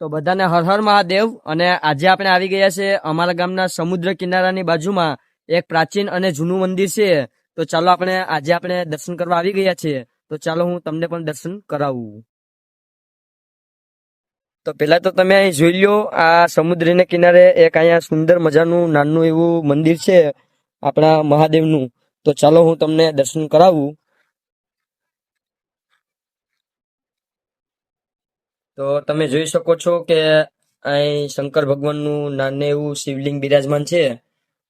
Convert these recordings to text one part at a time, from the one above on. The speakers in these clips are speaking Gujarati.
તો બધાને હર હર મહાદેવ. અને આજે આપણે આવી ગયા છે અમારા ગામના સમુદ્ર કિનારાની બાજુમાં એક પ્રાચીન અને જૂનું મંદિર છે. તો ચાલો આજે આપણે દર્શન કરવા આવી ગયા છીએ. તો ચાલો હું તમને પણ દર્શન કરાવું. તો પેલા તો તમે અહીં જોઈ લો, આ સમુદ્રના કિનારે એક અહીંયા સુંદર મજાનું નાનું એવું મંદિર છે આપણા મહાદેવનું. તો ચાલો હું તમને દર્શન કરાવું. તો તમે જોઈ શકો છો કે અહીં શંકર ભગવાનનું નાનું એવું શિવલિંગ બિરાજમાન છે.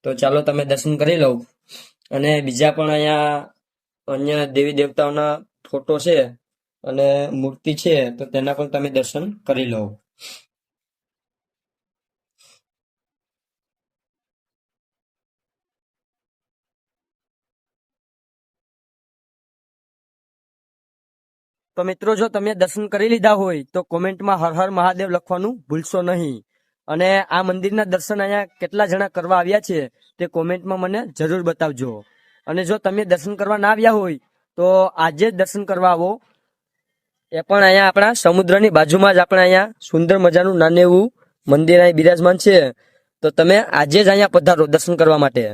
તો ચાલો તમે દર્શન કરી લો. અને બીજા પણ અહીંયા અન્ય દેવી દેવતાઓના ફોટો છે અને મૂર્તિ છે, તો તેના પણ તમે દર્શન કરી લો. તો મિત્રો, જો તમે દર્શન કરી લીધા હોય તો કોમેન્ટમાં હર હર મહાદેવ લખવાનું ભૂલશો નહીં. અને આ મંદિરના દર્શન અહીંયા કેટલા જણા કરવા આવ્યા છે તે કોમેન્ટમાં મને જરૂર બતાવજો. અને જો તમે દર્શન કરવા ના આવ્યા હોય તો આજે જ દર્શન કરવા આવો. એ પણ અહીંયા આપણા સમુદ્રની બાજુમાં જ આપણે અહીંયા સુંદર મજાનું નાનું એવું મંદિર અહીં બિરાજમાન છે. તો તમે આજે જ અહીંયા પધારો દર્શન કરવા માટે.